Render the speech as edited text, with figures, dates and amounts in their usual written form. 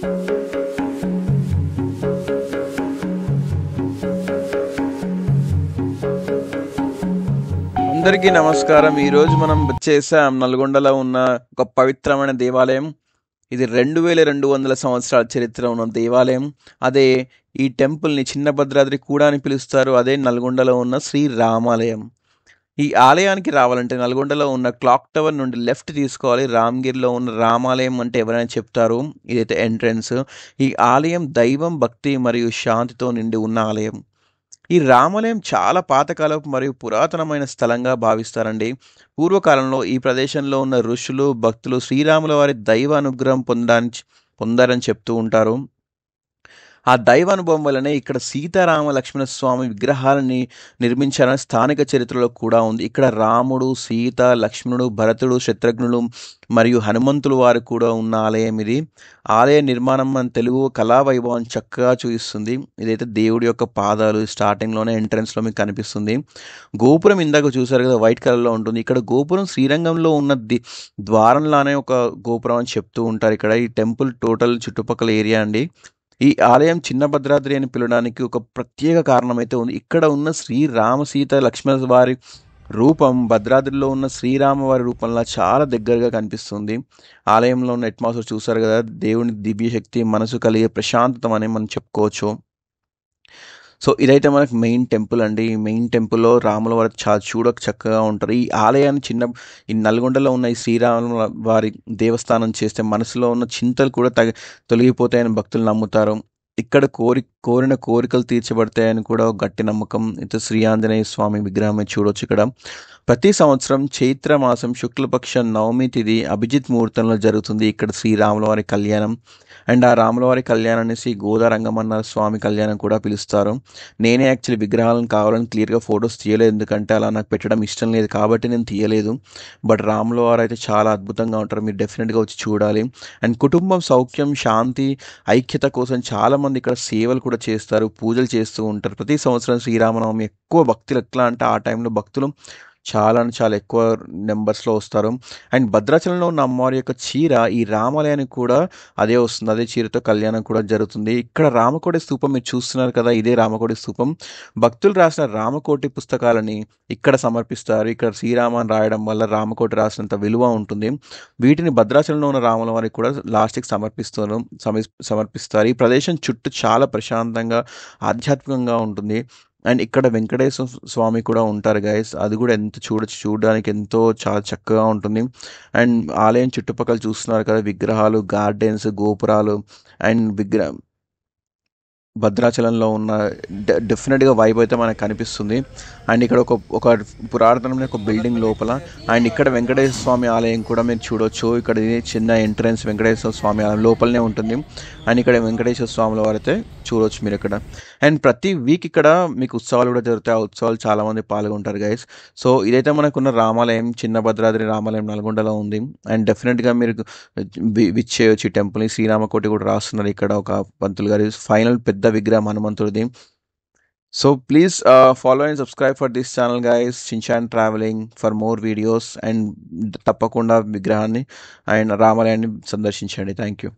అందరికీ నమస్కారం. ఈరోజు మనం వచ్చేసాం నల్గొండలో ఉన్న ఒక పవిత్రమైన దేవాలయం. ఇది 2200 సంవత్సరాల చరిత్ర ఉన్న దేవాలయం. అదే ఈ టెంపుల్ని చిన్న భద్రాద్రి కూడా అని పిలుస్తారు. అదే నల్గొండలో ఉన్న శ్రీ రామాలయం. ఈ ఆలయానికి రావాలంటే నల్గొండలో ఉన్న క్లాక్ టవర్ నుండి లెఫ్ట్ తీసుకోవాలి. రామగిరిలో ఉన్న రామాలయం అంటే ఎవరైనా చెప్తారు. ఇదైతే ఎంట్రన్స్. ఈ ఆలయం దైవం, భక్తి మరియు శాంతితో నిండి ఉన్న ఆలయం. ఈ రామాలయం చాలా పాతకాలపు మరియు పురాతనమైన స్థలంగా భావిస్తారండి. పూర్వకాలంలో ఈ ప్రదేశంలో ఉన్న ఋషులు, భక్తులు శ్రీరాముల వారి దైవ అనుగ్రహం పొందారని చెప్తూ ఉంటారు. ఆ దైవ అనుభవం వల్లనే ఇక్కడ సీతారామ లక్ష్మణ స్వామి విగ్రహాలని నిర్మించారని స్థానిక చరిత్రలో కూడా ఉంది. ఇక్కడ రాముడు, సీత, లక్ష్మణుడు, భరతుడు, శత్రుఘ్నులు మరియు హనుమంతులు వారు కూడా ఉన్న ఆలయం ఇది. ఆలయ నిర్మాణం మన తెలుగు కళా వైభవం చక్కగా చూపిస్తుంది. ఇదైతే దేవుడి యొక్క పాదాలు స్టార్టింగ్లోనే ఎంట్రన్స్లో మీకు కనిపిస్తుంది. గోపురం ఇందాక చూసారు కదా, వైట్ కలర్లో ఉంటుంది. ఇక్కడ గోపురం శ్రీరంగంలో ఉన్న ద్వారంలానే ఒక గోపురం అని చెప్తూ ఉంటారు. ఇక్కడ ఈ టెంపుల్ టోటల్ చుట్టుపక్కల ఏరియా అండి. ఈ ఆలయం చిన్న భద్రాద్రి అని పిలవడానికి ఒక ప్రత్యేక కారణం అయితే ఉంది. ఇక్కడ ఉన్న శ్రీరామ, సీత, లక్ష్మణ వారి రూపం భద్రాద్రిలో ఉన్న శ్రీరామ వారి రూపంలో చాలా దగ్గరగా కనిపిస్తుంది. ఆలయంలో ఉన్న అట్మాస్ఫియర్ చూసారు కదా, దేవుని దివ్యశక్తి, మనసు కలిగే ప్రశాంతతం అని మనం చెప్పుకోవచ్చు. సో ఇదైతే మనకు మెయిన్ టెంపుల్ అండి. ఈ మెయిన్ టెంపుల్లో రాముల వారు చాలా చక్కగా ఉంటారు. ఈ ఆలయాన్ని ఈ నల్గొండలో ఉన్న ఈ శ్రీరాముల వారి దేవస్థానం చేస్తే మనసులో ఉన్న చింతలు కూడా తొలగిపోతాయని భక్తులు నమ్ముతారు. ఇక్కడ కోరిన కోరికలు తీర్చబడతాయని కూడా ఒక గట్టి నమ్మకం. అయితే శ్రీ ఆంజనేయ స్వామి విగ్రహం చూడవచ్చు. ఇక్కడ ప్రతి సంవత్సరం చైత్ర మాసం శుక్లపక్ష నవమి తిథి అభిజిత్ ముహూర్తంలో జరుగుతుంది ఇక్కడ శ్రీరాముల వారి కళ్యాణం. అండ్ ఆ రాములవారి కళ్యాణాన్ని శ్రీ గోదారంగమన్న స్వామి కళ్యాణం కూడా పిలుస్తారు. నేనే యాక్చువల్లీ విగ్రహాలను కావాలని క్లియర్గా ఫొటోస్ తీయలేదు, ఎందుకంటే అలా నాకు పెట్టడం ఇష్టం లేదు కాబట్టి నేను తీయలేదు. బట్ రాముల వారు అయితే చాలా అద్భుతంగా ఉంటారు, మీరు డెఫినెట్గా వచ్చి చూడాలి. అండ్ కుటుంబం సౌఖ్యం, శాంతి, ఐక్యత కోసం చాలామంది ఇక్కడ సేవలు కూడా చేస్తారు, పూజలు చేస్తూ ఉంటారు. ప్రతి సంవత్సరం శ్రీరామనవమి ఎక్కువ భక్తులు ఎట్లా అంటే ఆ టైంలో భక్తులు చాలా ఎక్కువ నెంబర్స్లో వస్తారు. అండ్ భద్రాచలంలో ఉన్న అమ్మవారి యొక్క చీర ఈ రామాలయానికి కూడా అదే వస్తుంది. అదే చీరతో కళ్యాణం కూడా జరుగుతుంది. ఇక్కడ రామకోటి స్తూపం మీరు చూస్తున్నారు కదా, ఇదే రామకోటి స్తూపం. భక్తులు రాసిన రామకోటి పుస్తకాలని ఇక్కడ సమర్పిస్తారు. ఇక్కడ శ్రీరామ అని రాయడం వల్ల రామకోటి రాసినంత విలువ ఉంటుంది. వీటిని భద్రాచలంలో ఉన్న రాముల వారికి కూడా లాస్ట్కి సమర్పిస్తారు. ఈ ప్రదేశం చుట్టూ చాలా ప్రశాంతంగా, ఆధ్యాత్మికంగా ఉంటుంది. అండ్ ఇక్కడ వెంకటేశ్వర స్వామి కూడా ఉంటారు గైస్. అది కూడా చూడడానికి ఎంతో చాలా చక్కగా ఉంటుంది. అండ్ ఆలయం చుట్టుపక్కల చూస్తున్నారు కదా, విగ్రహాలు, గార్డెన్స్, గోపురాలు అండ్ భద్రాచలంలో ఉన్న డెఫినెట్గా వైబ్ అయితే మనకు కనిపిస్తుంది. అండ్ ఇక్కడ ఒక పురాతనమైన ఒక బిల్డింగ్ లోపల అండ్ ఇక్కడ వెంకటేశ్వర స్వామి ఆలయం కూడా మీరు చూడవచ్చు. ఇక్కడ చిన్న ఎంట్రన్స్ వెంకటేశ్వర స్వామి ఆలయం లోపలనే ఉంటుంది. అండ్ ఇక్కడ వెంకటేశ్వర స్వాముల వారైతే చూడవచ్చు మీరు ఇక్కడ. అండ్ ప్రతి వీక్ ఇక్కడ మీకు ఉత్సవాలు కూడా జరుగుతాయి. ఆ ఉత్సవాలు చాలామంది పాల్గొంటారు గైస్. సో ఇదైతే మనకున్న రామాలయం, చిన్న భద్రాద్రి రామాలయం నల్గొండలో ఉంది. అండ్ డెఫినెట్గా మీరు విచ్ చేయొచ్చు ఈ టెంపుల్ని. శ్రీరామకోటి కూడా రాస్తున్నారు ఇక్కడ ఒక పంతులు గారి ఫైనల్ పెద్ద విగ్రహం హనుమంతుడిది. So please follow and subscribe for this channel guys, Shinchan Traveling, for more videos. And తప్పకుండా విగ్రహాన్ని అండ్ రామాలయాన్ని సందర్శించండి. Thank you.